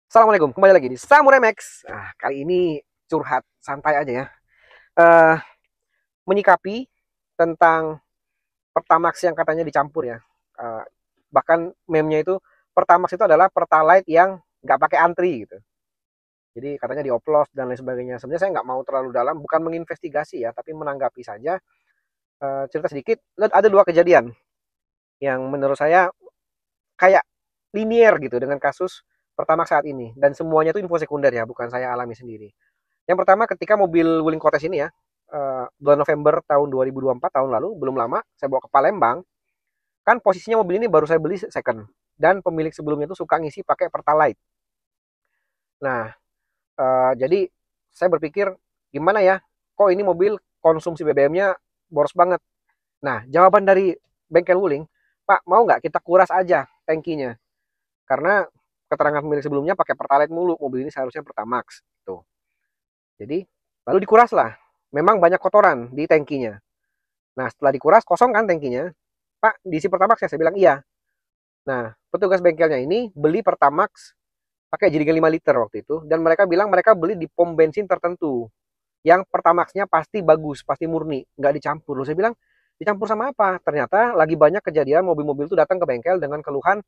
Assalamualaikum, kembali lagi di Samurai Max. Nah, kali ini curhat santai aja ya. Eh, Menyikapi tentang Pertamax yang katanya dicampur ya. Eh, Bahkan meme-nya itu Pertamax itu adalah Pertalite yang nggak pakai antri gitu. Jadi katanya dioplos dan lain sebagainya. Sebenarnya saya nggak mau terlalu dalam, bukan menginvestigasi ya, tapi menanggapi saja. Cerita sedikit, ada dua kejadian yang menurut saya kayak linier gitu dengan kasus Pertamax saat ini. Dan semuanya itu info sekunder ya, bukan saya alami sendiri. Yang pertama ketika mobil Wuling Cortez ini ya, bulan November tahun 2024 tahun lalu, belum lama, saya bawa ke Palembang, kan posisinya mobil ini baru saya beli second, dan pemilik sebelumnya itu suka ngisi pakai Pertalite. Nah, jadi saya berpikir, gimana ya, kok ini mobil konsumsi BBM-nya boros banget. Nah, jawaban dari bengkel Wuling, Pak, mau nggak kita kuras aja tangkinya? Karena keterangan pemilik sebelumnya pakai Pertalite mulu, mobil ini seharusnya Pertamax. Tuh. Jadi, lalu dikuras lah. Memang banyak kotoran di tangkinya. Nah, setelah dikuras, kosong kan tangkinya. Pak, diisi Pertamax ya? Saya bilang iya. Nah, petugas bengkelnya ini beli Pertamax pakai jerigen 5 liter waktu itu. Dan mereka bilang mereka beli di pom bensin tertentu. Yang Pertamaxnya pasti bagus, pasti murni. Nggak dicampur. Loh, saya bilang, dicampur sama apa? Ternyata lagi banyak kejadian mobil-mobil itu datang ke bengkel dengan keluhan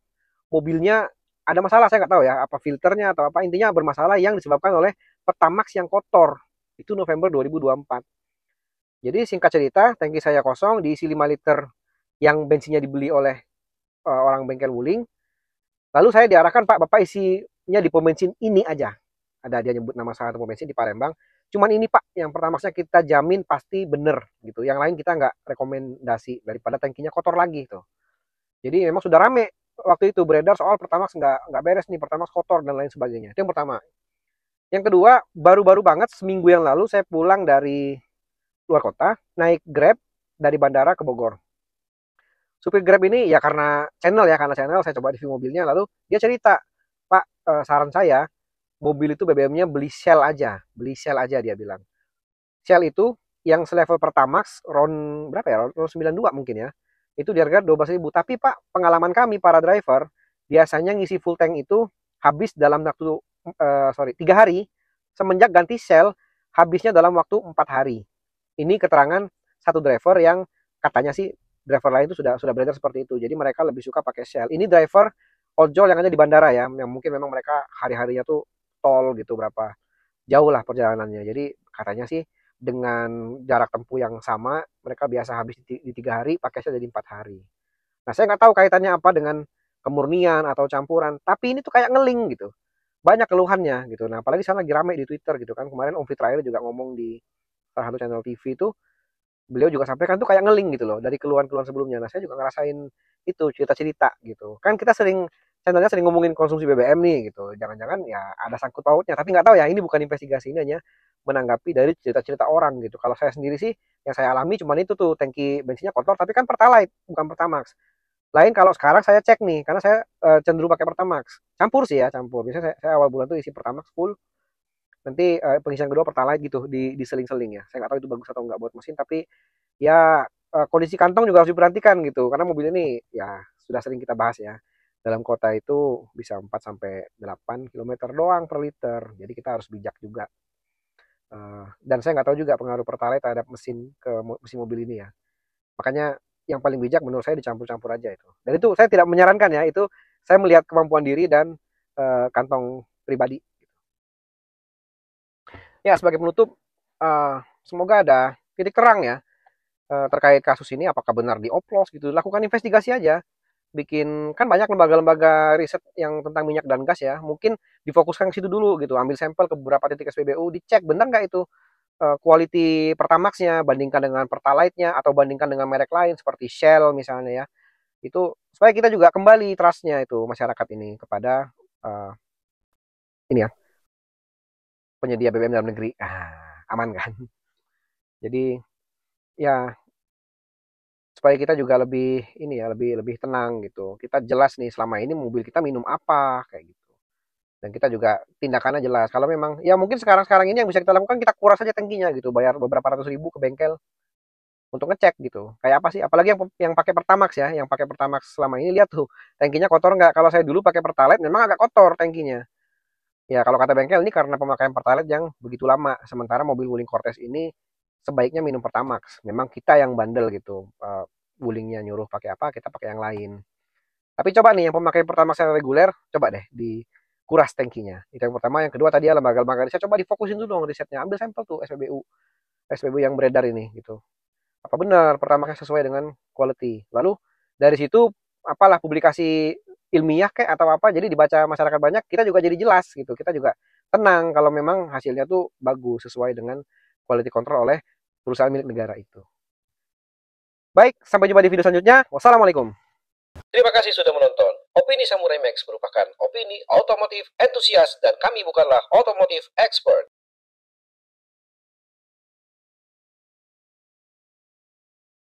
mobilnya ada masalah. Saya nggak tahu ya, apa filternya atau apa. Intinya bermasalah yang disebabkan oleh Pertamax yang kotor. Itu November 2024. Jadi singkat cerita, tangki saya kosong, diisi 5 liter yang bensinnya dibeli oleh orang bengkel Wuling. Lalu saya diarahkan, Pak, Bapak isinya di pom bensin ini aja. Ada dia nyebut nama salah satu pom bensin di Palembang. Cuman ini, Pak, yang pertama kita jamin pasti bener gitu. Yang lain kita nggak rekomendasi daripada tangkinya kotor lagi tuh. Jadi memang sudah rame waktu itu beredar soal Pertamax nggak beres nih, Pertamax kotor dan lain sebagainya. Itu yang pertama. Yang kedua, baru-baru banget seminggu yang lalu saya pulang dari luar kota, naik Grab dari bandara ke Bogor. Supir Grab ini ya karena channel saya coba review mobilnya, lalu dia cerita, Pak, saran saya mobil itu BBM-nya beli Shell aja dia bilang. Shell itu yang selevel Pertamax round berapa ya? Round 92 mungkin ya. Itu di harga 12.000. Tapi Pak, pengalaman kami para driver biasanya ngisi full tank itu habis dalam waktu 3 hari. Semenjak ganti Shell habisnya dalam waktu 4 hari. Ini keterangan satu driver yang katanya sih driver lain itu sudah beredar seperti itu. Jadi mereka lebih suka pakai Shell. Ini driver ojol yang ada di bandara ya, yang mungkin memang mereka hari-harinya tuh tol gitu, berapa jauh lah perjalanannya. Jadi katanya sih dengan jarak tempuh yang sama mereka biasa habis di 3 hari, pakai Shell jadi 4 hari. Nah, saya nggak tahu kaitannya apa dengan kemurnian atau campuran, tapi ini tuh kayak ngeling gitu, banyak keluhannya gitu. Nah, apalagi sana lagi rame di Twitter gitu kan, kemarin Om Fitri juga ngomong di salah satu channel TV itu, beliau juga sampaikan tuh kayak ngeling gitu loh dari keluhan-keluhan sebelumnya. Nah, saya juga ngerasain itu cerita-cerita gitu. Kan kita channelnya sering ngomongin konsumsi BBM nih gitu. Jangan-jangan ya ada sangkut pautnya, tapi nggak tahu ya, ini bukan investigasi, ini hanya menanggapi dari cerita-cerita orang gitu. Kalau saya sendiri sih yang saya alami cuma itu tuh, tangki bensinnya kotor tapi kan Pertalite bukan Pertamax. Lain kalau sekarang saya cek nih, karena saya cenderung pakai Pertamax. Campur sih ya, campur. Biasanya saya awal bulan tuh isi Pertamax full, nanti pengisian kedua Pertalite gitu di seling-seling ya. Saya nggak tahu itu bagus atau nggak buat mesin, tapi ya kondisi kantong juga harus diperhatikan gitu, karena mobil ini ya sudah sering kita bahas ya, dalam kota itu bisa 4 sampai 8 kilometer doang per liter, jadi kita harus bijak juga. Dan saya nggak tahu juga pengaruh Pertalite terhadap mesin mobil ini ya, makanya yang paling bijak menurut saya dicampur-campur aja itu. Dan itu saya tidak menyarankan ya, itu saya melihat kemampuan diri dan kantong pribadi. Ya, sebagai penutup, semoga ada titik terang ya terkait kasus ini, apakah benar dioplos gitu. Lakukan investigasi aja, bikin, kan banyak lembaga-lembaga riset yang tentang minyak dan gas ya, mungkin difokuskan ke situ dulu gitu, ambil sampel ke beberapa titik SPBU, dicek benar nggak itu quality Pertamaxnya, bandingkan dengan Pertalite-nya atau bandingkan dengan merek lain seperti Shell misalnya ya. Itu supaya kita juga kembali trust-nya itu masyarakat ini kepada uh, ini ya, penyedia BBM dalam negeri. Aman kan. Jadi ya, supaya kita juga lebih ini ya, lebih lebih tenang gitu. Kita jelas nih selama ini mobil kita minum apa kayak gitu. Dan kita juga tindakannya jelas. Kalau memang ya mungkin sekarang-sekarang ini yang bisa kita lakukan, kita kuras aja tangkinya gitu, bayar beberapa ratus ribu ke bengkel untuk ngecek gitu. Kayak apa sih? Apalagi yang pakai Pertamax ya, yang pakai Pertamax selama ini, lihat tuh tangkinya kotor nggak? Kalau saya dulu pakai Pertalite memang agak kotor tangkinya. Ya kalau kata bengkel ini karena pemakaian Pertalite yang begitu lama, sementara mobil Wuling Cortez ini sebaiknya minum Pertamax. Memang kita yang bandel gitu, Wulingnya nyuruh pakai apa, kita pakai yang lain. Tapi coba nih yang pemakaian Pertamax yang reguler, coba deh dikuras tangkinya. Itu yang pertama. Yang kedua tadi ya lembaga-lembaga riset, coba difokusin dulu dong risetnya. Ambil sampel tuh SPBU yang beredar ini gitu. Apa benar Pertamaxnya sesuai dengan quality. Lalu dari situ apalah publikasi ilmiah kayak atau apa, jadi dibaca masyarakat banyak, kita juga jadi jelas gitu. Kita juga tenang kalau memang hasilnya tuh bagus sesuai dengan quality control oleh perusahaan milik negara itu. Baik, sampai jumpa di video selanjutnya. Wassalamualaikum. Terima kasih sudah menonton. Opini Samurai Max merupakan opini otomotif entusias dan kami bukanlah otomotif expert.